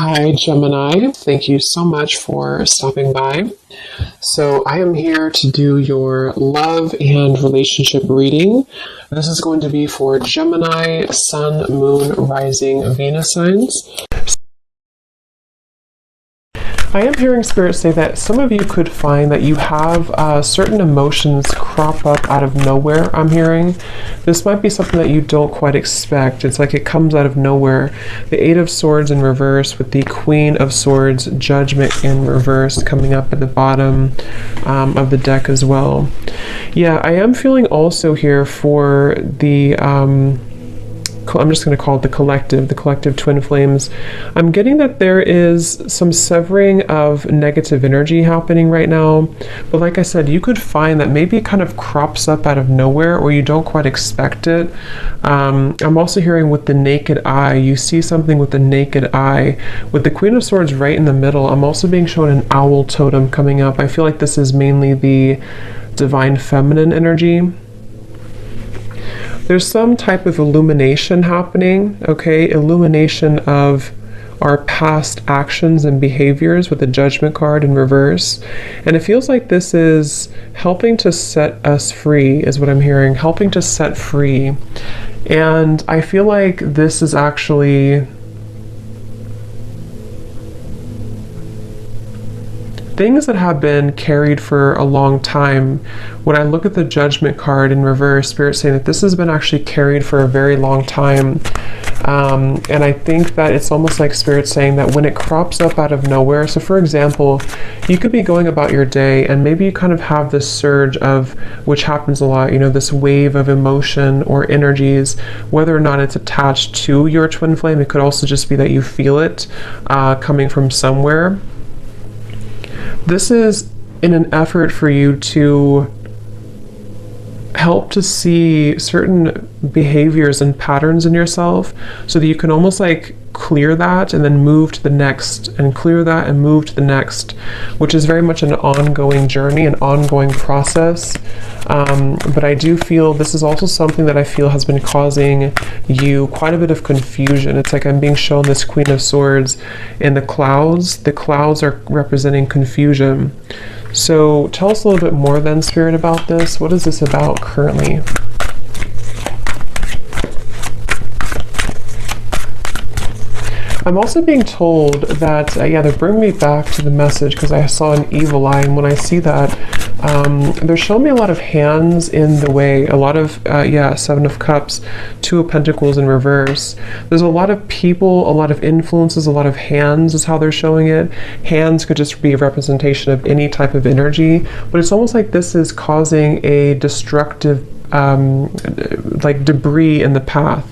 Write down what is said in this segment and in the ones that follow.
Hi, Gemini. Thank you so much for stopping by. So, I am here to do your love and relationship reading. This is going to be for Gemini, Sun, Moon, Rising, Venus signs. I am hearing Spirit say that some of you could find that you have certain emotions crop up out of nowhere, I'm hearing. This might be something that you don't quite expect. It's like it comes out of nowhere. The Eight of Swords in reverse with the Queen of Swords, Judgment in reverse coming up at the bottom of the deck as well. Yeah, I am feeling also here for the... I'm just going to call it the collective twin flames. I'm getting that there is some severing of negative energy happening right now. But like I said, you could find that maybe it kind of crops up out of nowhere or you don't quite expect it. I'm also hearing with the naked eye, you see something with the naked eye. With the Queen of Swords right in the middle, I'm also being shown an owl totem coming up. I feel like this is mainly the divine feminine energy. There's some type of illumination happening, okay? Illumination of our past actions and behaviors with the Judgment card in reverse. And it feels like this is helping to set us free, is what I'm hearing, helping to set free. And I feel like this is actually things that have been carried for a long time. When I look at the Judgment card in reverse, Spirit saying that this has been actually carried for a very long time. And I think that it's almost like Spirit saying that when it crops up out of nowhere, so for example, you could be going about your day and maybe you kind of have this surge of, which happens a lot, you know, this wave of emotion or energies, whether or not it's attached to your twin flame. It could also just be that you feel it coming from somewhere. This is in an effort for you to help to see certain behaviors and patterns in yourself so that you can almost like clear that and then move to the next and clear that and move to the next, which is very much an ongoing journey, an ongoing process. But I do feel this is also something that I feel has been causing you quite a bit of confusion. It's like I'm being shown this Queen of Swords in the clouds. The clouds are representing confusion. So tell us a little bit more then, Spirit, about this. What is this about currently? I'm also being told that, yeah, they're bringing me back to the message because I saw an evil eye, and when I see that, they're showing me a lot of hands in the way, a lot of, yeah, Seven of Cups, Two of Pentacles in reverse. There's a lot of people, a lot of influences, a lot of hands is how they're showing it. Hands could just be a representation of any type of energy, but it's almost like this is causing a destructive like debris in the path.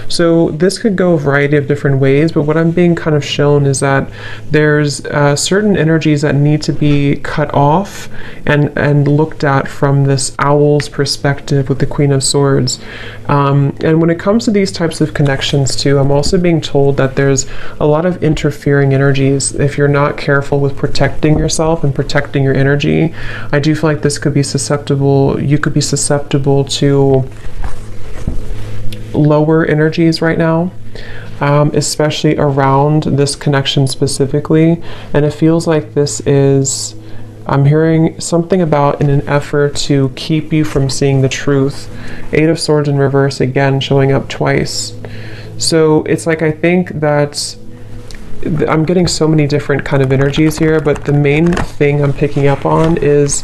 So this could go a variety of different ways, but what I'm being kind of shown is that there's certain energies that need to be cut off and looked at from this owl's perspective with the Queen of Swords. And when it comes to these types of connections too, I'm also being told that there's a lot of interfering energies. If you're not careful with protecting yourself and protecting your energy, I do feel like this could be susceptible, you could be susceptible to lower energies right now, especially around this connection specifically. And it feels like this is, I'm hearing something about in an effort to keep you from seeing the truth. Eight of Swords in reverse again showing up twice. So it's like, I think that I'm getting so many different kind of energies here, but the main thing I'm picking up on is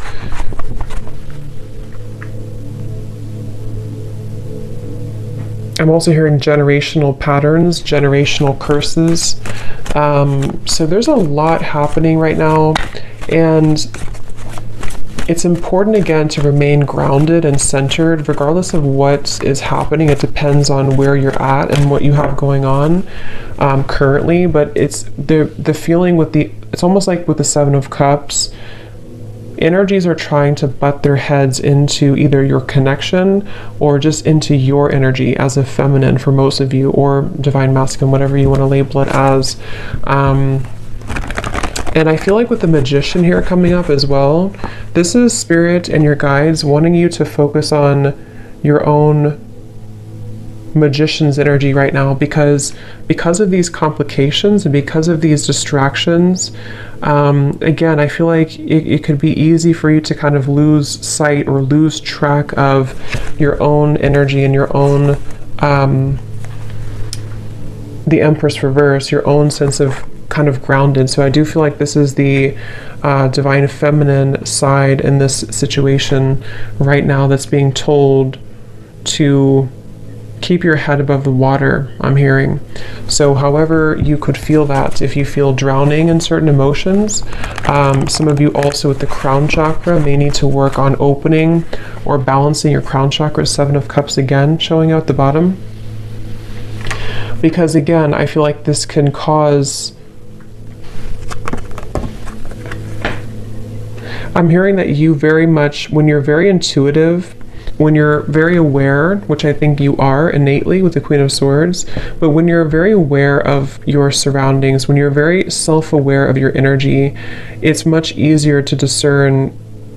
I'm also hearing generational patterns, generational curses. So there's a lot happening right now, and it's important again to remain grounded and centered regardless of what is happening. It depends on where you're at and what you have going on currently, but it's the feeling with the, it's almost like with the Seven of Cups, energies are trying to butt their heads into either your connection or just into your energy as a feminine for most of you, or divine masculine, whatever you want to label it as. And I feel like with the Magician here coming up as well, this is Spirit and your guides wanting you to focus on your own magician's energy right now, because of these complications and because of these distractions. Again, I feel like it could be easy for you to kind of lose sight or lose track of your own energy and your own the Empress reverse, your own sense of kind of grounded. So I do feel like this is the divine feminine side in this situation right now that's being told to keep your head above the water, I'm hearing. So however you could feel that, if you feel drowning in certain emotions, some of you also with the crown chakra may need to work on opening or balancing your crown chakra. 7 of Cups again showing out the bottom. Because again, I feel like this can cause... I'm hearing that you very much, when you're very intuitive, when you're very aware, which I think you are innately with the Queen of Swords, but when you're very aware of your surroundings, when you're very self-aware of your energy, it's much easier to discern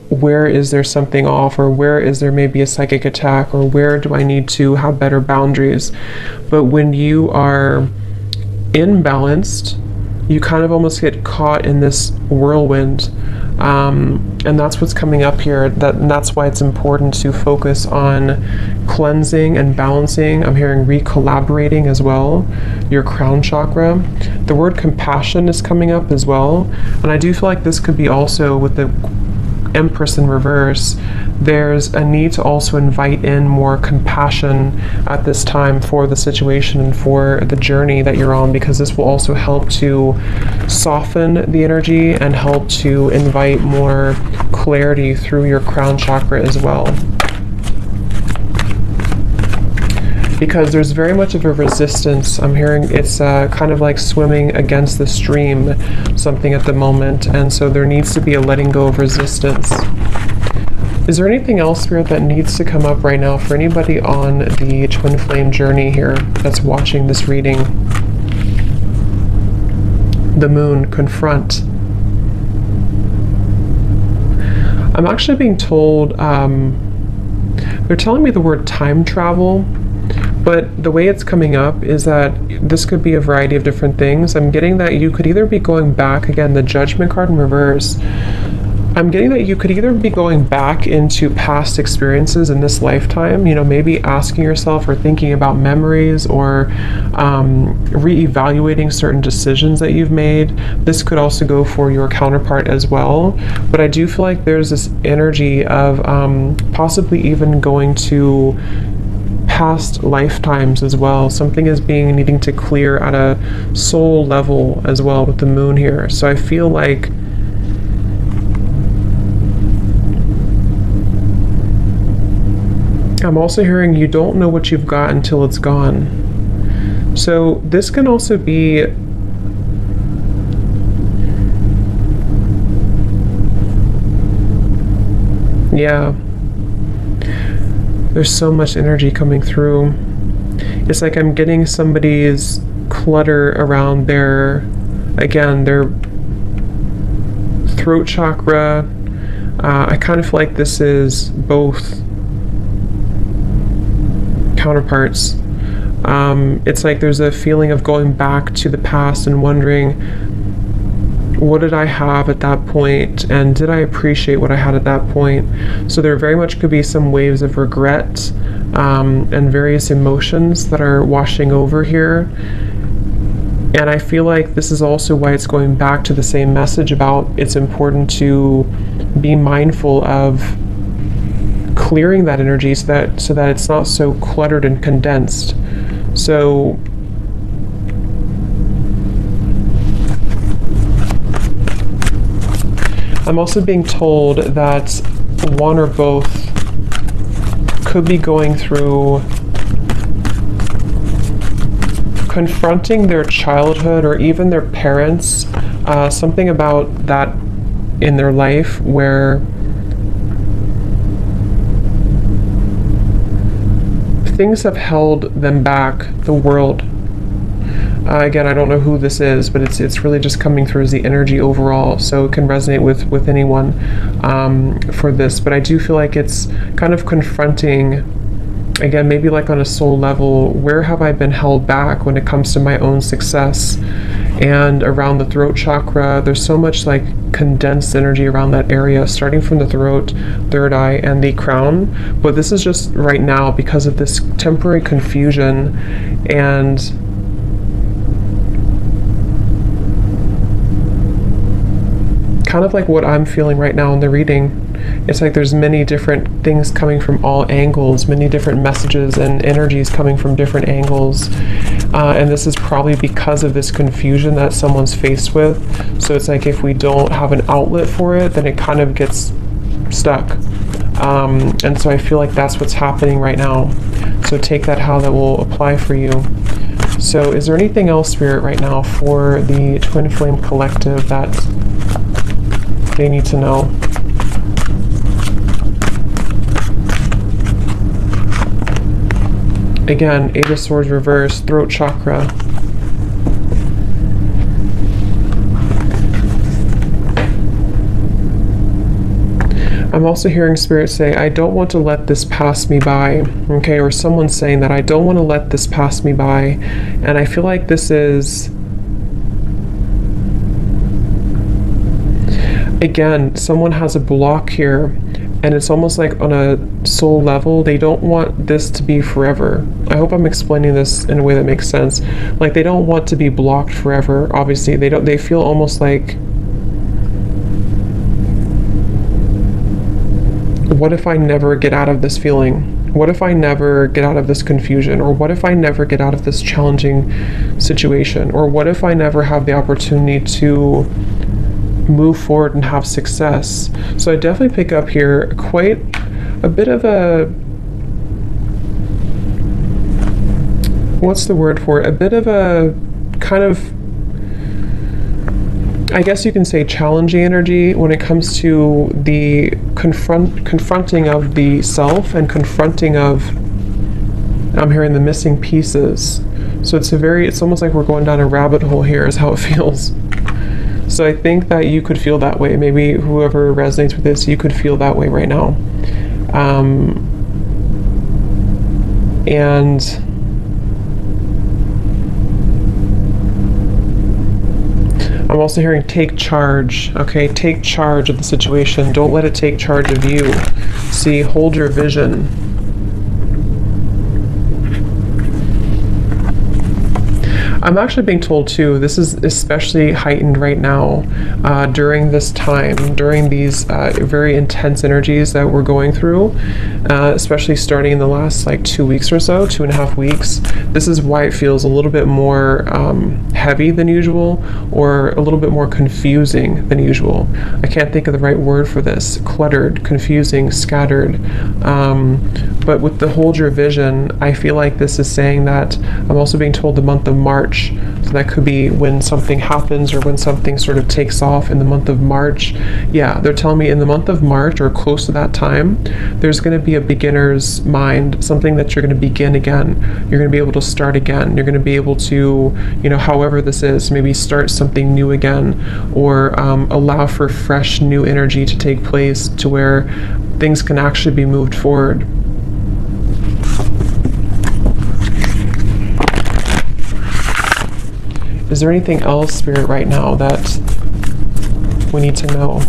where is there something off, or where is there maybe a psychic attack, or where do I need to have better boundaries. But when you are imbalanced, you kind of almost get caught in this whirlwind. And that's what's coming up here. And that's why it's important to focus on cleansing and balancing. I'm hearing recollaborating as well, your crown chakra. The word compassion is coming up as well. And I do feel like this could be also with the Empress in reverse. There's a need to also invite in more compassion at this time for the situation and for the journey that you're on, because this will also help to soften the energy and help to invite more clarity through your crown chakra as well. Because there's very much of a resistance. I'm hearing it's kind of like swimming against the stream, something at the moment, and so there needs to be a letting go of resistance. Is there anything else, Spirit, that needs to come up right now for anybody on the twin flame journey here that's watching this reading? The moon, confront. I'm actually being told, they're telling me the word time travel, but the way it's coming up is that this could be a variety of different things. I'm getting that you could either be going back, again, the Judgment card in reverse. I'm getting that you could either be going back into past experiences in this lifetime, you know, maybe asking yourself or thinking about memories, or re-evaluating certain decisions that you've made. This could also go for your counterpart as well. But I do feel like there's this energy of possibly even going to past lifetimes as well. Something is needing to clear at a soul level as well with the moon here. So I feel like I'm also hearing you don't know what you've got until it's gone. So this can also be there's so much energy coming through. It's like I'm getting somebody's clutter around their throat chakra. I kind of feel like this is both counterparts. It's like there's a feeling of going back to the past and wondering, what did I have at that point, and did I appreciate what I had at that point? So there very much could be some waves of regret and various emotions that are washing over here. And I feel like this is also why it's going back to the same message about it's important to be mindful of clearing that energy so that it's not so cluttered and condensed. So I'm also being told that one or both could be going through confronting their childhood or even their parents, something about that in their life where things have held them back, the world. Again, I don't know who this is, but it's really just coming through as the energy overall, so it can resonate with anyone for this. But I do feel like it's kind of confronting Again, maybe like on a soul level, where have I been held back when it comes to my own success? And around the throat chakra, there's so much like condensed energy around that area, starting from the throat, third eye, and the crown. But this is just right now because of this temporary confusion and kind of like what I'm feeling right now in the reading. It's like there's many different things coming from all angles, many different messages and energies coming from different angles. And this is probably because of this confusion that someone's faced with. So it's like if we don't have an outlet for it, then it kind of gets stuck. And so I feel like that's what's happening right now. So take that how that will apply for you. So is there anything else, Spirit, right now for the Twin Flame Collective that they need to know? Again, Eight of Swords reverse, throat chakra. I'm also hearing Spirit say, I don't want to let this pass me by. Okay, or someone's saying that I don't want to let this pass me by. And I feel like this is, again, someone has a block here. And it's almost like on a soul level, they don't want this to be forever. I hope I'm explaining this in a way that makes sense. Like they don't want to be blocked forever. Obviously, they feel almost like, what if I never get out of this feeling? What if I never get out of this confusion? Or what if I never get out of this challenging situation? Or what if I never have the opportunity to move forward and have success? So I definitely pick up here quite a bit of a, what's the word for it? A bit of a kind of, I guess you can say challenging energy when it comes to the confronting of the self and confronting of, I'm hearing the missing pieces. So it's almost like we're going down a rabbit hole here is how it feels. So I think that you could feel that way. Maybe whoever resonates with this, you could feel that way right now. And I'm also hearing take charge. Okay, take charge of the situation. Don't let it take charge of you. See, hold your vision. I'm actually being told too, this is especially heightened right now during this time, during these very intense energies that we're going through, especially starting in the last like 2 weeks or so, 2.5 weeks. This is why it feels a little bit more heavy than usual, or a little bit more confusing than usual. I can't think of the right word for this. Cluttered, confusing, scattered. But with the hold your vision, I feel like this is saying that I'm also being told the month of March. So that could be when something happens or when something sort of takes off in the month of March. Yeah, they're telling me in the month of March or close to that time, there's going to be a beginner's mind, something that you're going to begin again. You're going to be able to start again. You're going to be able to, however this is, maybe start something new again, or allow for fresh new energy to take place to where things can actually be moved forward. Is there anything else, Spirit, right now that we need to know?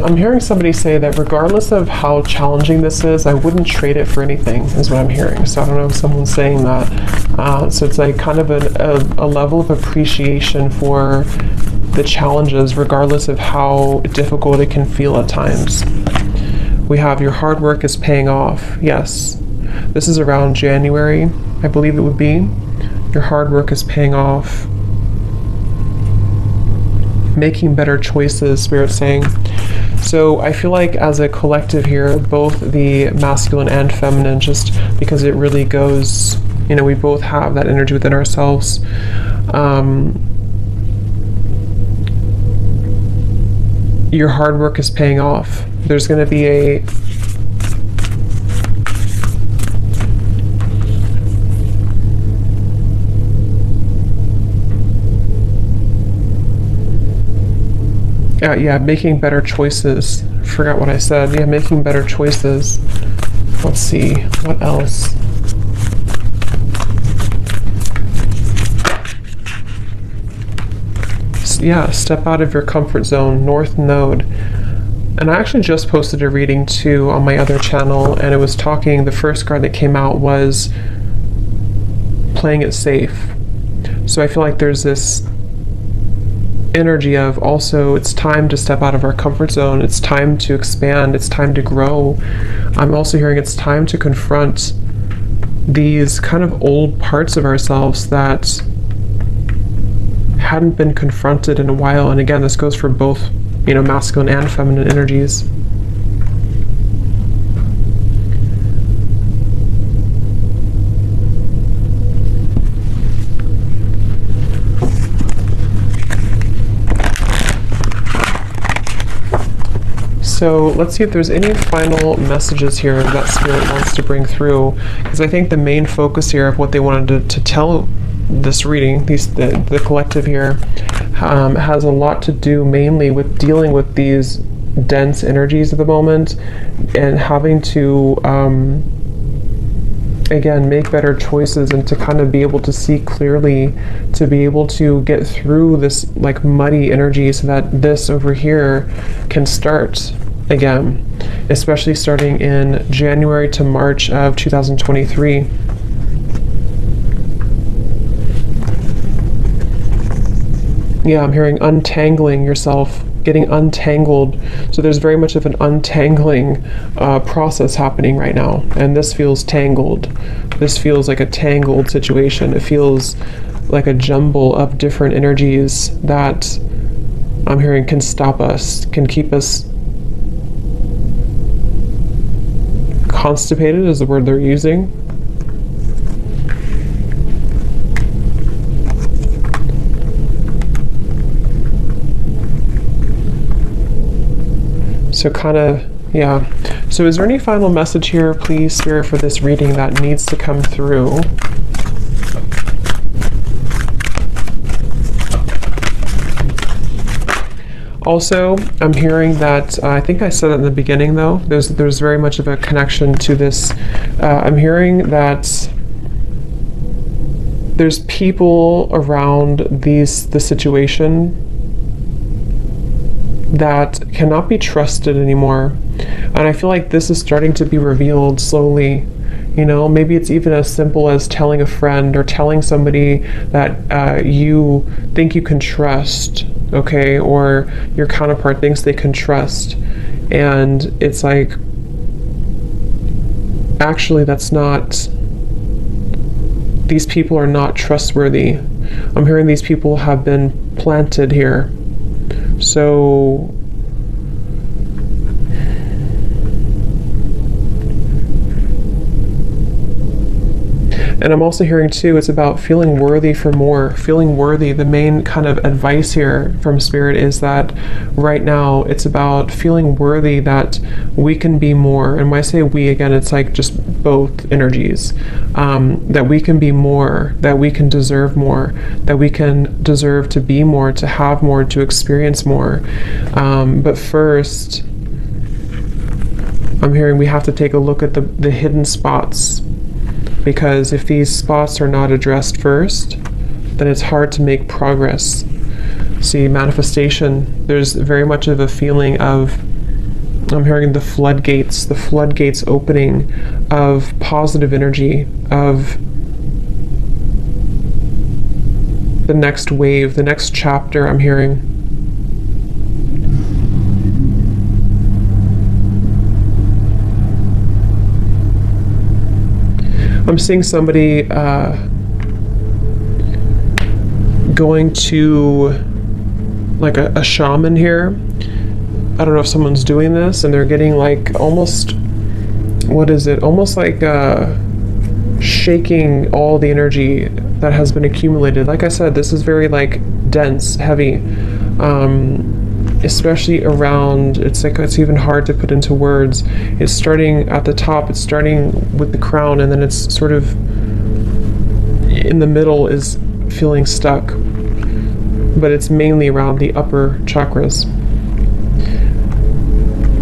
I'm hearing somebody say that regardless of how challenging this is, I wouldn't trade it for anything, is what I'm hearing. So I don't know if someone's saying that. So it's like kind of a level of appreciation for the challenges, regardless of how difficult it can feel at times. We have your hard work is paying off. Yes, this is around January, I believe it would be. Your hard work is paying off. Making better choices, Spirit's saying. So I feel like as a collective here, both the masculine and feminine, just because it really goes, we both have that energy within ourselves. Your hard work is paying off. There's going to be Yeah, making better choices. Forgot what I said. Yeah, making better choices. Let's see, what else? Yeah, step out of your comfort zone, North Node. And I actually just posted a reading too on my other channel, and it was talking, the first card that came out was playing it safe. So I feel like there's this energy of also it's time to step out of our comfort zone, it's time to expand, it's time to grow. I'm also hearing it's time to confront these kind of old parts of ourselves that hadn't been confronted in a while. And again, this goes for both, masculine and feminine energies. So let's see if there's any final messages here that Spirit wants to bring through, because I think the main focus here of what they wanted to tell this reading, the collective here, has a lot to do mainly with dealing with these dense energies of the moment and having to again make better choices and to kind of be able to see clearly, to be able to get through this like muddy energy so that this over here can start again, especially starting in January to March of 2023. Yeah, I'm hearing untangling yourself, getting untangled. So there's very much of an untangling process happening right now. And this feels tangled. This feels like a tangled situation. It feels like a jumble of different energies that I'm hearing can stop us, can keep us constipated is the word they're using. So kind of, yeah. So is there any final message here, please, Spirit, for this reading that needs to come through? Also, I'm hearing that, I think I said it in the beginning though, there's very much of a connection to this. I'm hearing that there's people around the situation that cannot be trusted anymore. And I feel like this is starting to be revealed slowly. Maybe it's even as simple as telling a friend or telling somebody that you think you can trust, okay, or your counterpart thinks they can trust. And it's like, actually, that's not, these people are not trustworthy. I'm hearing these people have been planted here. So and I'm also hearing too, it's about feeling worthy for more, feeling worthy. The main kind of advice here from Spirit is that right now it's about feeling worthy that we can be more. And when I say we, again, it's like just both energies, that we can be more, that we can deserve more, that we can deserve to be more, to have more, to experience more. But first, I'm hearing we have to take a look at the hidden spots. Because if these spots are not addressed first, then it's hard to make progress. See, manifestation, there's very much of a feeling of, I'm hearing the floodgates opening of positive energy, of the next wave, the next chapter, I'm hearing. I'm seeing somebody going to like a shaman here. I don't know if someone's doing this and they're getting like almost, what is it? Almost like shaking all the energy that has been accumulated. Like I said, this is very like dense, heavy, especially around, it's like, it's even hard to put into words. It's starting at the top, it's starting with the crown, and then it's sort of in the middle is feeling stuck, but it's mainly around the upper chakras.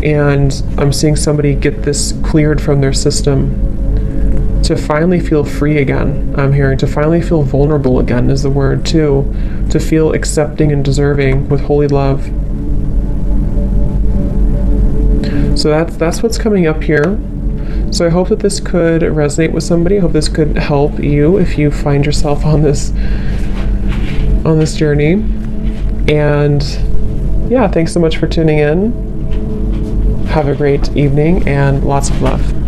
And I'm seeing somebody get this cleared from their system to finally feel free again. I'm hearing to finally feel vulnerable again is the word too. To feel accepting and deserving with holy love. So that's what's coming up here. So I hope that this could resonate with somebody. I hope this could help you if you find yourself on this journey. And yeah, thanks so much for tuning in. Have a great evening and lots of love.